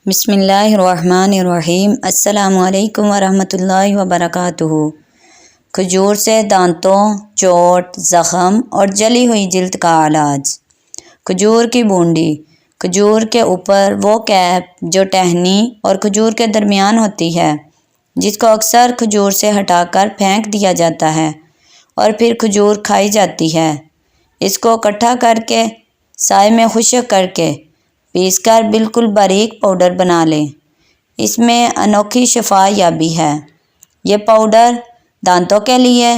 بسم اللہ الرحمن الرحیم۔ السلام علیکم ورحمۃ اللہ وبرکاتہ۔ کھجور سے دانتوں، چوٹ، زخم اور جلی ہوئی جلد کا علاج۔ کھجور کی بونڈی۔ کھجور کے اوپر وہ کیپ جو ٹہنی اور کھجور کے درمیان ہوتی ہے، جس کو اکثر کھجور سے ہٹا کر پھینک دیا جاتا ہے اور پھر کھجور کھائی جاتی ہے، اس کو اکٹھا کر کے سائے میں خشک کر کے پیس کر بالکل باریک پاؤڈر بنا لیں۔ اس میں انوکھی شفا یابی ہے۔ یہ پاؤڈر دانتوں کے لیے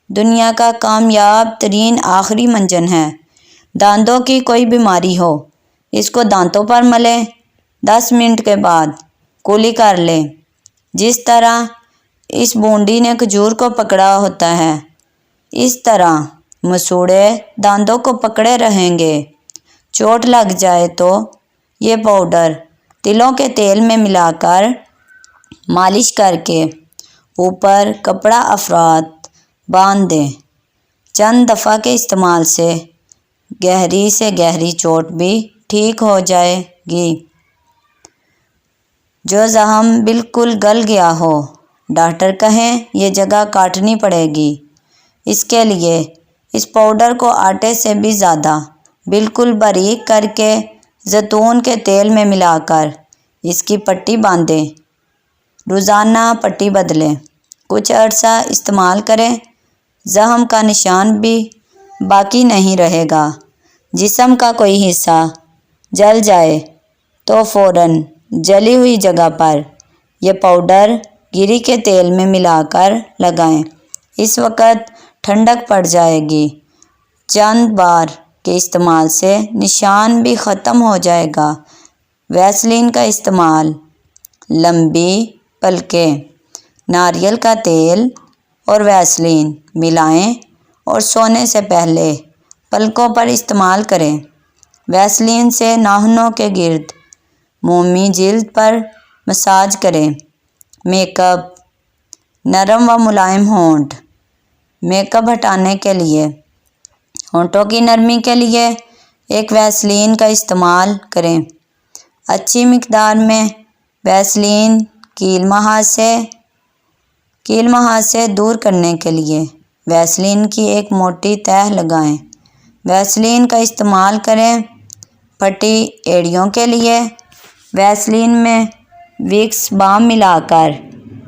دنیا کا کامیاب ترین آخری منجن ہے۔ دانتوں کی کوئی بیماری ہو، اس کو دانتوں پر ملیں، 10 منٹ کے بعد کولی کر لیں۔ جس طرح اس بونڈی نے کھجور کو پکڑا ہوتا ہے، اس طرح مسوڑے دانتوں کو پکڑے رہیں گے۔ چوٹ لگ جائے تو یہ پاؤڈر تلوں کے تیل میں ملا کر مالش کر کے اوپر کپڑا افراد باندھ دیں۔ چند دفعہ کے استعمال سے گہری چوٹ بھی ٹھیک ہو جائے گی۔ جو زخم بالکل گل گیا ہو، ڈاکٹر کہیں یہ جگہ کاٹنی پڑے گی، اس کے لیے اس پاؤڈر کو آٹے سے بھی زیادہ بالکل باریک کر کے زیتون کے تیل میں ملا کر اس کی پٹی باندھیں۔ روزانہ پٹی بدلیں، کچھ عرصہ استعمال کریں، زخم کا نشان بھی باقی نہیں رہے گا۔ جسم کا کوئی حصہ جل جائے تو فوراً جلی ہوئی جگہ پر یہ پاؤڈر گری کے تیل میں ملا کر لگائیں، اس وقت ٹھنڈک پڑ جائے گی۔ چند بار کے استعمال سے نشان بھی ختم ہو جائے گا۔ ویسلین کا استعمال۔ لمبی پلکیں ناریل کا تیل اور ویسلین ملائیں اور سونے سے پہلے پلکوں پر استعمال کریں۔ ویسلین سے ناخنوں کے گرد مومی جلد پر مساج کریں۔ Make up. نرم و ملائم ہونٹ۔ میک اپ ہٹانے کے لیے ہونٹوں کی نرمی کے لیے ایک ویسلین کا استعمال کریں۔ اچھی مقدار میں ویسلین کیل محاذ سے دور کرنے کے لیے ویسلین کی ایک موٹی تہہ لگائیں۔ ویسلین کا استعمال کریں۔ پھٹی ایڑیوں کے لیے ویسلین میں وکس بام ملا کر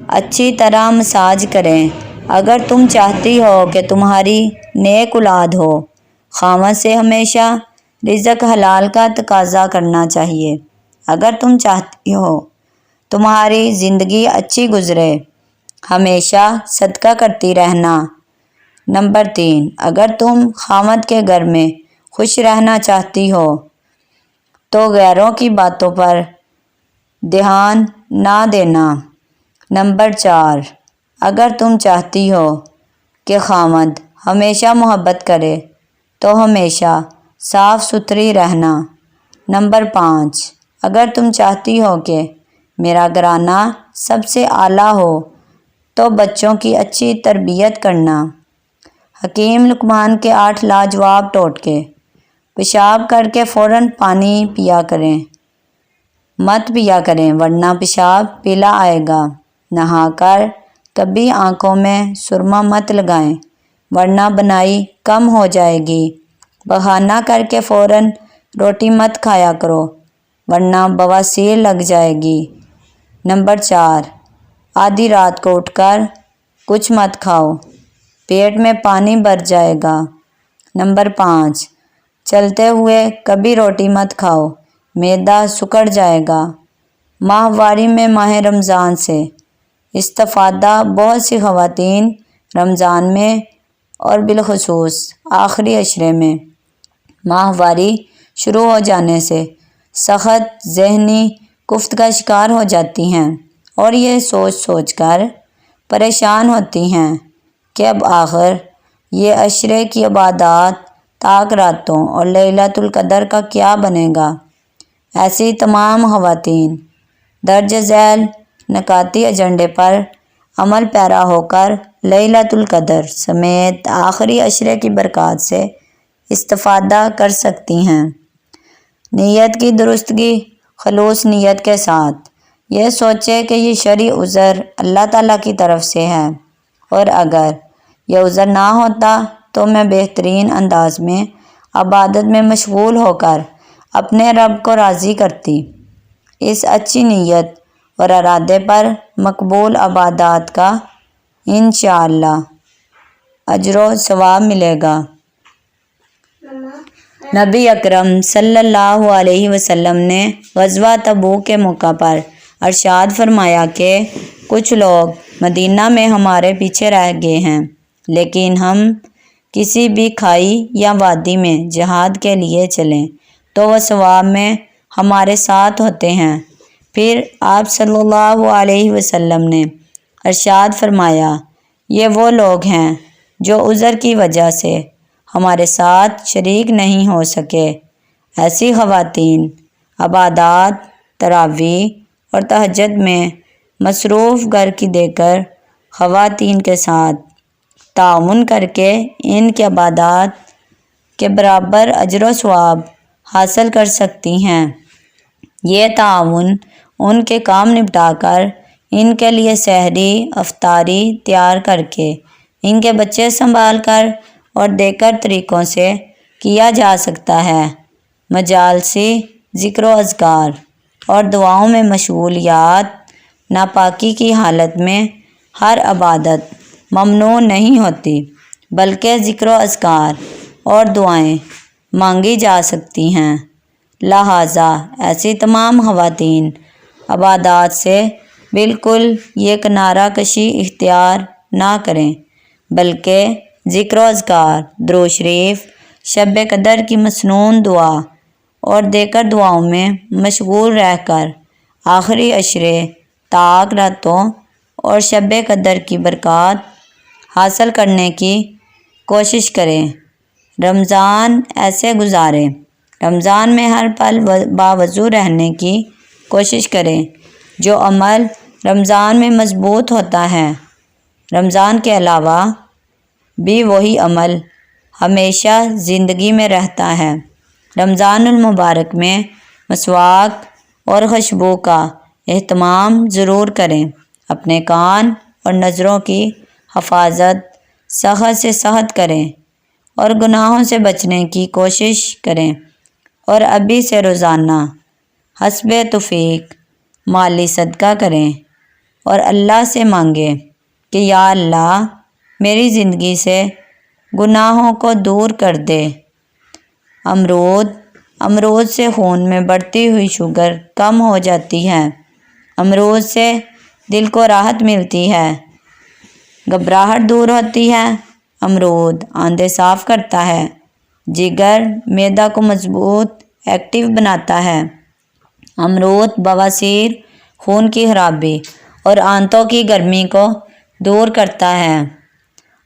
اچھی طرح مساج کریں۔ اگر تم چاہتی ہو کہ تمہاری نیک اولاد ہو، خاوند سے ہمیشہ رزق حلال کا تقاضا کرنا چاہیے۔ اگر تم چاہتی ہو تمہاری زندگی اچھی گزرے، ہمیشہ صدقہ کرتی رہنا۔ نمبر 3، اگر تم خاوند کے گھر میں خوش رہنا چاہتی ہو تو غیروں کی باتوں پر دھیان نہ دینا۔ نمبر 4، اگر تم چاہتی ہو کہ خاوند ہمیشہ محبت کرے تو ہمیشہ صاف ستھری رہنا۔ نمبر 5، اگر تم چاہتی ہو کہ میرا گھرانہ سب سے اعلیٰ ہو تو بچوں کی اچھی تربیت کرنا۔ حکیم لقمان کے 8 لاجواب ٹوٹکے۔ پیشاب کر کے فوراً پانی مت پیا کریں ورنہ پیشاب پیلا آئے گا۔ نہا کر کبھی آنکھوں میں سرما مت لگائیں ورنہ بنائی کم ہو جائے گی۔ بہانہ کر کے فوراً روٹی مت کھایا کرو ورنہ بواسیر لگ جائے گی۔ نمبر 4، آدھی رات کو اٹھ کر کچھ مت کھاؤ، پیٹ میں پانی بھر جائے گا۔ نمبر 5، چلتے ہوئے کبھی روٹی مت کھاؤ، معدہ سکڑ جائے گا۔ ماہواری میں ماہ رمضان سے استفادہ۔ بہت سی خواتین رمضان میں اور بالخصوص آخری عشرے میں ماہواری شروع ہو جانے سے سخت ذہنی کفت کا شکار ہو جاتی ہیں اور یہ سوچ کر پریشان ہوتی ہیں کہ اب آخر یہ عشرے کی عبادات، تاک راتوں اور لیلۃ القدر کا کیا بنے گا۔ ایسی تمام خواتین درج ذیل نکاتی ایجنڈے پر عمل پیرا ہو کر لیلۃ القدر سمیت آخری عشرے کی برکات سے استفادہ کر سکتی ہیں۔ نیت کی درستگی خلوص نیت کے ساتھ۔ یہ سوچے کہ یہ شرعی عذر اللہ تعالیٰ کی طرف سے ہے، اور اگر یہ عذر نہ ہوتا تو میں بہترین انداز میں عبادت میں مشغول ہو کر اپنے رب کو راضی کرتی۔ اس اچھی نیت اور ارادے پر مقبول عبادات کا انشاءاللہ اجر و ثواب ملے گا۔ نبی اکرم صلی اللہ علیہ وسلم نے غزوہ تبوک کے موقع پر ارشاد فرمایا کہ کچھ لوگ مدینہ میں ہمارے پیچھے رہ گئے ہیں، لیکن ہم کسی بھی کھائی یا وادی میں جہاد کے لیے چلیں تو وہ ثواب میں ہمارے ساتھ ہوتے ہیں۔ پھر آپ صلی اللہ علیہ وسلم نے ارشاد فرمایا، یہ وہ لوگ ہیں جو عذر کی وجہ سے ہمارے ساتھ شریک نہیں ہو سکے۔ ایسی خواتین عبادات، تراویح اور تہجد میں مصروف گھر کی دیگر خواتین کے ساتھ تعاون کر کے ان کی عبادات کے برابر اجر و ثواب حاصل کر سکتی ہیں۔ یہ تعاون ان کے کام نپٹا کر، ان کے لیے سحری افطاری تیار کر کے، ان کے بچے سنبھال کر اور دیگر طریقوں سے کیا جا سکتا ہے۔ مجالسی ذکر و اذکار اور دعاؤں میں مشغولیات ناپاکی کی حالت میں ہر عبادت ممنوع نہیں ہوتی، بلکہ ذکر و اذکار اور دعائیں مانگی جا سکتی ہیں۔ لہٰذا ایسی تمام خواتین عبادات سے بالکل یہ کنارہ کشی اختیار نہ کریں، بلکہ ذکر و اذکار، درود شریف، شب قدر کی مسنون دعا اور دیگر دعاؤں میں مشغول رہ کر آخری عشرے طاق راتوں اور شب قدر کی برکات حاصل کرنے کی کوشش کریں۔ رمضان ایسے گزاریں۔ رمضان میں ہر پل باوضو رہنے کی کوشش کریں۔ جو عمل رمضان میں مضبوط ہوتا ہے، رمضان کے علاوہ بھی وہی عمل ہمیشہ زندگی میں رہتا ہے۔ رمضان المبارک میں مسواک اور خوشبو کا اہتمام ضرور کریں۔ اپنے کان اور نظروں کی حفاظت سخت سے سخت کریں اور گناہوں سے بچنے کی کوشش کریں، اور ابھی سے روزانہ حسب توفیق مالی صدقہ کریں اور اللہ سے مانگیں کہ یا اللہ میری زندگی سے گناہوں کو دور کر دے۔ امرود سے خون میں بڑھتی ہوئی شوگر کم ہو جاتی ہے۔ امرود سے دل کو راحت ملتی ہے، گھبراہٹ دور ہوتی ہے۔ امرود آندھے صاف کرتا ہے، جگر معدہ کو مضبوط ایکٹیو بناتا ہے۔ امرود بواسیر، خون کی خرابی اور آنتوں کی گرمی کو دور کرتا ہے۔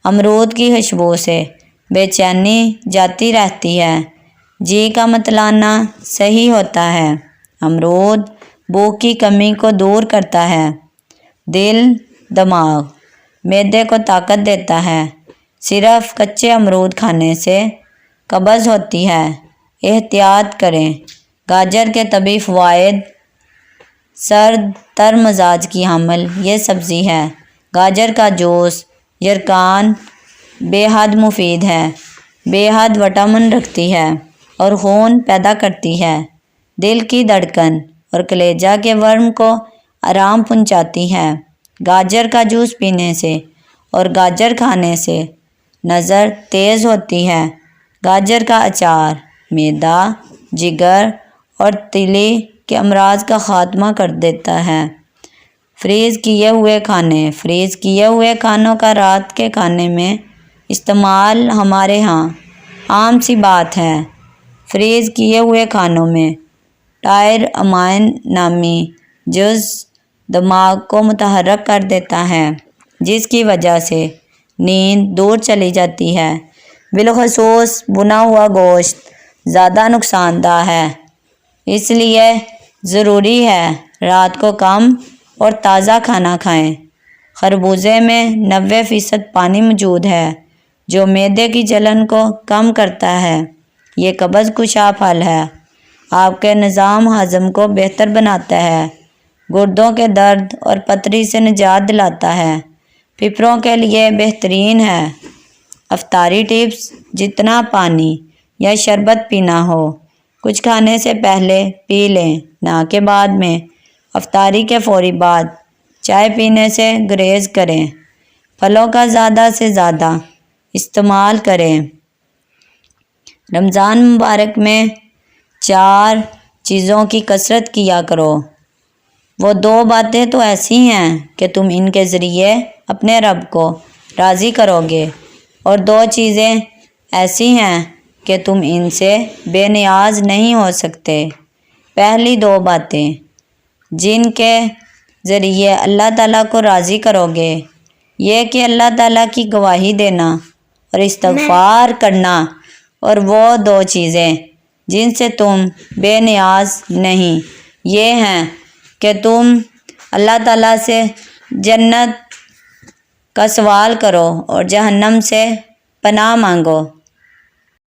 امرود کی خوشبو سے بے چینی جاتی رہتی ہے، جی کا متلانا صحیح ہوتا ہے۔ امرود بھوک کی کمی کو دور کرتا ہے۔ دل، دماغ، معدے کو طاقت دیتا ہے۔ صرف کچے امرود کھانے سے قبض ہوتی ہے، احتیاط کریں۔ گاجر کے طبی فوائد۔ سرد تر مزاج کی حامل یہ سبزی ہے۔ گاجر کا جوس یرقان بے حد مفید ہے، بے حد وٹامن رکھتی ہے اور خون پیدا کرتی ہے۔ دل کی دھڑکن اور کلیجہ کے ورم کو آرام پہنچاتی ہے۔ گاجر کا جوس پینے سے اور گاجر کھانے سے نظر تیز ہوتی ہے۔ گاجر کا اچار معدہ، جگر اور تیلی کے امراض کا خاتمہ کر دیتا ہے۔ فریز کیے ہوئے کھانوں کا رات کے کھانے میں استعمال ہمارے ہاں عام سی بات ہے۔ فریز کیے ہوئے کھانوں میں ٹائر امائن نامی جز دماغ کو متحرک کر دیتا ہے، جس کی وجہ سے نیند دور چلی جاتی ہے۔ بالخصوص بنا ہوا گوشت زیادہ نقصان دہ ہے، اس لیے ضروری ہے رات کو کم اور تازہ کھانا کھائیں۔ خربوزے میں 90% پانی موجود ہے، جو معدے کی جلن کو کم کرتا ہے۔ یہ قبض کشا پھل ہے آپ کے نظام ہضم کو بہتر بناتا ہے، گردوں کے درد اور پتھری سے نجات دلاتا ہے، پھیپھڑوں کے لیے بہترین ہے۔ افطاری ٹپس: جتنا پانی یا شربت پینا ہو کچھ کھانے سے پہلے پی لیں، نہ کہ بعد میں۔ افطاری کے فوری بعد چائے پینے سے گریز کریں۔ پھلوں کا زیادہ سے زیادہ استعمال کریں۔ رمضان مبارک میں 4 چیزوں کی کثرت کیا کرو۔ وہ 2 باتیں تو ایسی ہیں کہ تم ان کے ذریعے اپنے رب کو راضی کرو گے، اور 2 چیزیں ایسی ہیں کہ تم ان سے بے نیاز نہیں ہو سکتے۔ پہلی 2 باتیں جن کے ذریعے اللہ تعالیٰ کو راضی کرو گے، یہ کہ اللہ تعالیٰ کی گواہی دینا اور استغفار کرنا، اور وہ 2 چیزیں جن سے تم بے نیاز نہیں، یہ ہیں کہ تم اللہ تعالیٰ سے جنت کا سوال کرو اور جہنم سے پناہ مانگو۔